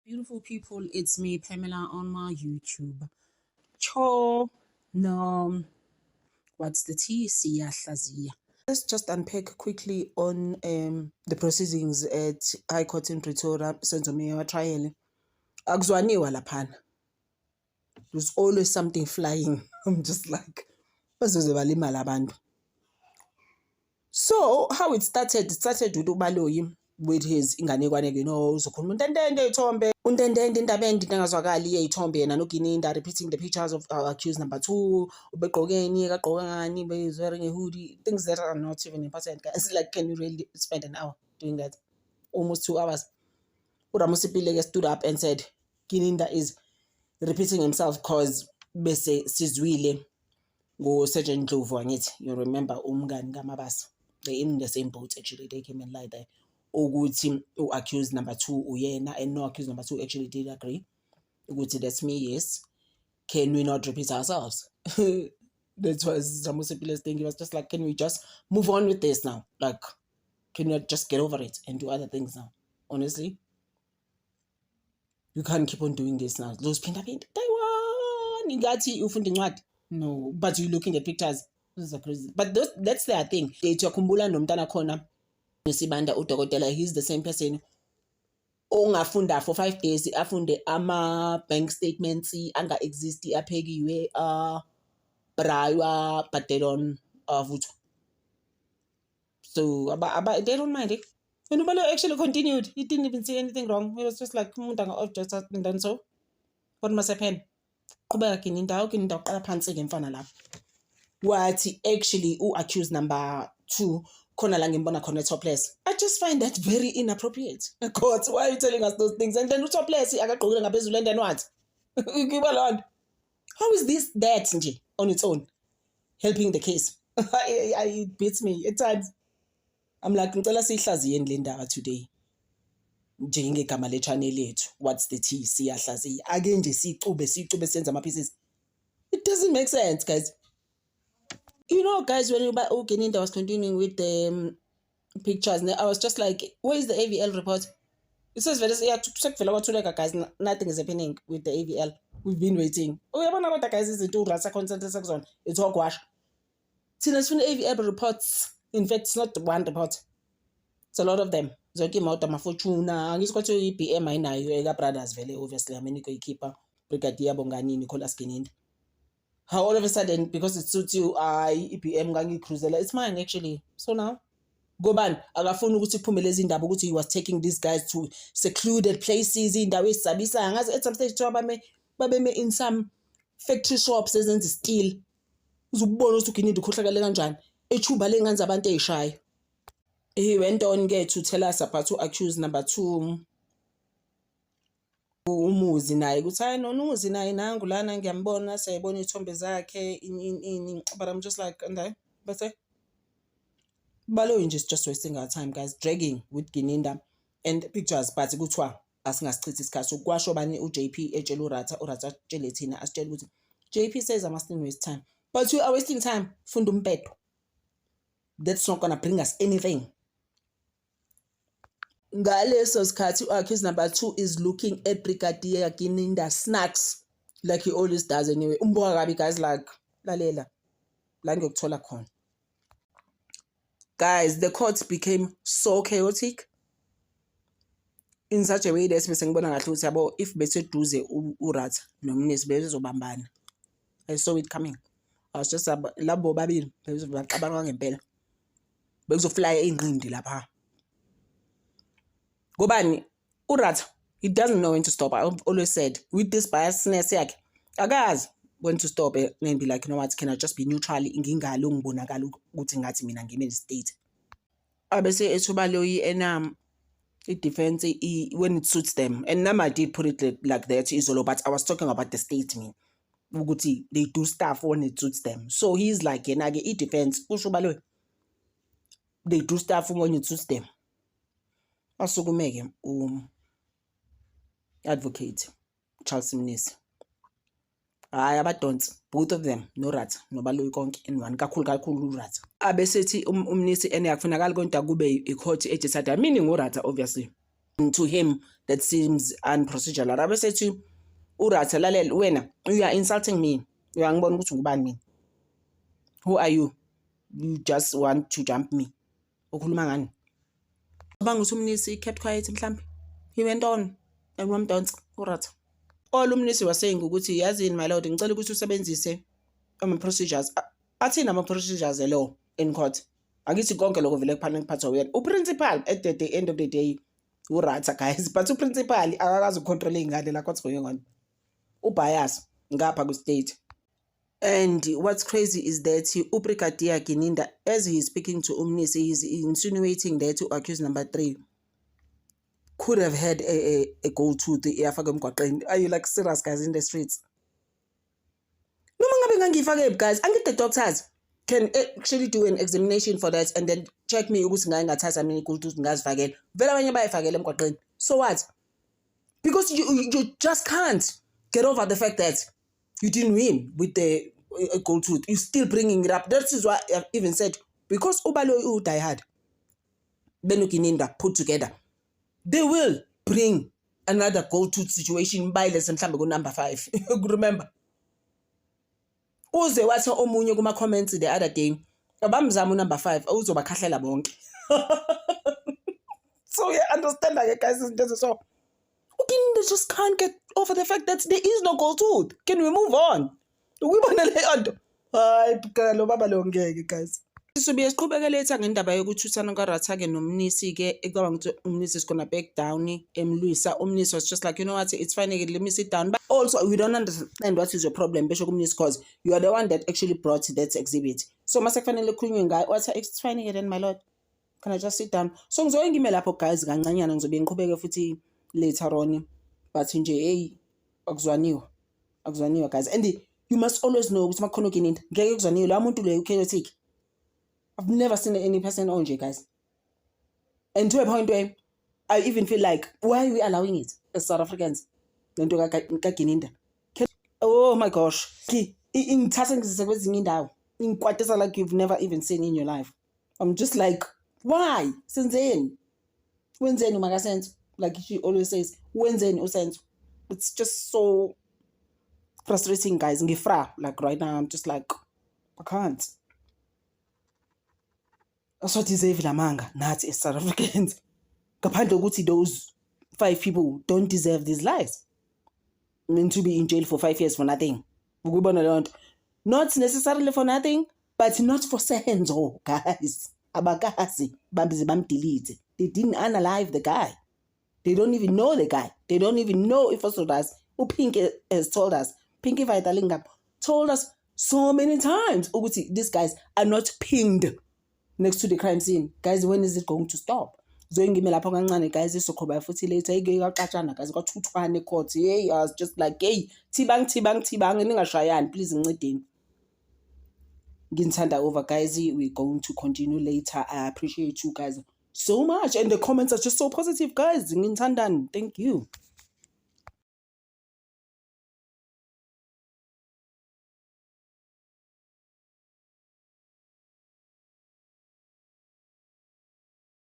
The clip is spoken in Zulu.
Beautiful people, it's me, Pamela, on my YouTube. Cho, no, what's the T? Siyahlaziya. Let's just unpack quickly on the proceedings at High Court in Pretoria, Senzomewa trial. Akuzwaniwa laphana. There's always something flying. I'm just like, bazobalima labantu. So how it started with uBaloyi with his inganekwane uzokhuluma untendende ithombe untendende indaba endinto engazwakali iyithombe yena noGininda repeating the pictures of accused number 2 ubegqokeni kagqoka ngani is wearing a hoodie, things that are not even important, guys. Like, can you really spend an hour doing that? Almost 2 hours. uRamasipileke stood up and said Gininda is repeating himself because bese sizwile ngoSergeant Ndlovu angithi, you remember umngani kaMabasa. They in the same boat actually. They came in like that. Ukuthi accused number 2 uyena, and no accused number 2 actually did agree. Ukuthi that's me, yes. Can we not repeat ourselves? That was Ramosepile's thing. He was just like, can we just move on with this now? Like, can you just get over it and do other things now? Honestly, you can't keep on doing this now. Those pinta Taiwan, ingati ufunda incwadi. No, but you're looking at pictures. This is crazy. But that's their thing. Kumbula nomntana khona Sibanda udokotela, he's the same person ongafunda for 5 days afunde ama bank statements anga exist aphekiwe braywa bhadelon avutho. So they don't mind it. And Ubalo actually continued. He didn't even say anything wrong. He was just like, umuntu anga just done so. What must happen? Qhubeka Gininda uqala phansi ke mfana lapha. Wathi actually accused number 2 khona la ngimbona khona topless. I just find that very inappropriate. God, why are you telling us those things? And then topless akagqokile ngaphezulu and then what? How is this that nje on its own helping the case? It beats me at times. I'm like, ngicela sihlaziye le ndaba today. Njengegama le channel yethu, what's the tea? Siyahlaziya ake nje sicube senza ama pieces. It doesn't make sense, guys. You know, guys, when Gininda was continuing with the pictures, I was just like, where is the AVL report? It says, guys, nothing is happening with the AVL. We've been waiting. Oh, yeah, but guys, is it's all gwash. See, let's find AVL reports. In fact, it's not one report. It's a lot of them. Zoki Mauta Mafutuna, he's got to EPM, I know, brothers, very obviously. I mean, you keep Brigadier Bongani, Nicholas Gininda. How all of a sudden, because it suits you, EPM Gangi Cruiser, it's mine actually. So now, go ban. Agafunu ukuthi phumeleza indaba ukuthi he was taking these guys to secluded places indawo esabisa. Ngazi at some stage babeme in some factory shops ezenza steel. Uzubona ukuthi uGininda ukhohlakale kanjani. Echuba lenganza abantu eyishayo. He went on to tell us about accused number 2. Umuzi naye kuthi hayi nonuzi naye nangu lana ngiyambona sayibona ithombe zakhe but I'm just like, and but Baloyi is just wasting our time, guys, dragging with Gininda and pictures, but kuthiwa asingasichitha isikhathi ukwasho bani uJP etshela uRatha tshele thina asitshela ukuthi JP says I mustn't waste time, but you are wasting time. Funda umpetho. That's not gonna bring us anything. Ngaleso sikhathi accused number 2 is looking at Brigadier Gininda snacks like he always does anyway. Umbuka kabi, guys, like lalela la ngiyokuthola khona. Guys, the court became so chaotic in such a way that bese ngibona ngahle ukuthi yabo if beseduze uRatha noMnisi bezobambana. I saw it coming. I was just labo babili bezobaqabanga ngempela. Bezofly einqindi lapha. Gobani, uRatha, he doesn't know when to stop. I've always said, with this biasness yakhe, akazi when to stop and be like, you know what, can I just be neutral? Ngingalo ngibonakala ukuthi ngathi mina ngime state. Abese eThobaloyi and it defense when it suits them. And Nama did put it like that, Izolo, but I was talking about the statement. Ukuthi they do stuff when it suits them. So he's like, yenage it defense. Ushobaloyi. They do stuff when it suits them. Asukumeke advocate Charles Mnisi. Hayi abadonsi, both of them, noRatha noBaloyi konke in one, kakhulu uRatha. Abesethi Mnisi ene akufunakala konke kube icourt ejisada, meaning uRatha obviously. to him that seems unprocedural. Abe sethi uRatha lalela wena you are insulting me. Uyangibona ukuthi ngubani mina? Who are you? You just want to jump me. Ukhuluma ngani? Abanga ukuthi umnisi kept quiet mhlambe. He went on and wamdonsa uRatha. All umnisi was saying ukuthi yazini my lord ngicela ukuthi usebenzise ama-procedures. Athina ama-procedures law in court. Akithi konke lokho vele kuphana ngiphathwa uyena. Uprincipal at the end of the day uRatha guys, but uprincipal akakazi ucontrol ingane la what's going on. Ubias ngapha ku state. And what's crazy is that uBrigadier Gininda, as he is speaking to umnisi, he is insinuating that accused number 3 could have had a gold tooth. Are you like serious guys in the streets? No guys, and the doctors can actually do an examination for that and then check me gold tooth. So what? Because you just can't get over the fact that you didn't win with the gold tooth. You're still bringing it up. That is why I've even said, because Ubalo die hard, Benukininda put together, they will bring another gold tooth situation by lesson number 5. Remember? Uze wathi omunye kuma comments the other day, abamzamo number 5, uzobakhahlela bonke. So you understand that, guys, so they just can't get over the fact that there is no gold tooth. Can we move on? We want to guys. Sizobe siqhubeka letha ngendaba yokuthuthana kaRatha ke nomnisi ke ekubanga ukuthi umnisi is gonna back down emlwisa. Umnisi was just like, you know what, it's fine, let me sit down. But also we don't understand what is your problem besho kumnisi, because you are the one that actually brought that exhibit. So mase kufanele khulunywe ngayo wathi it's fine then my lord, can I just sit down? So ngizoke ngime lapho guys kancanyana, ngizobe ngiqhubeke futhi later on, but nje hey akuzwaniwa guys. And you must always know ukuthi makhona uGininda ngeke kuzwaniwe la muntu le chaotic. I've never seen any person on J, guys. And to a point where I even feel like, why are we allowing it as South Africans? Oh my gosh. In like you've never even seen in your life. I'm just like, why? Since then? When's then magasense? Like she always says, when's then sense? It's just so frustrating, guys. Like right now, I'm just like, I can't. That's what deserve Lamanga, not as South Africans. Kapando Guti, those 5 people don't deserve these lives. Meant to be in jail for 5 years for nothing. Not necessarily for nothing, but not for seconds. Oh, guys. Abakasi, Babzibam delete. They didn't unalive the guy. They don't even know the guy. They don't even know if also does. Who Pink has told us. Pinky Vitalingam told us so many times. Uguti, these guys are not pinged next to the crime scene. Guys, when is it going to stop? Zoyingime lapho kancane guys isokhoba futhi later igekaqatshana guys kwa-2 court. Hey, I was just like, hey, tibang ningashayani, please ngincedeni. Nginthanda over guys. We're going to continue later. I appreciate you guys so much and the comments are just so positive guys. Nginthandani. Thank you.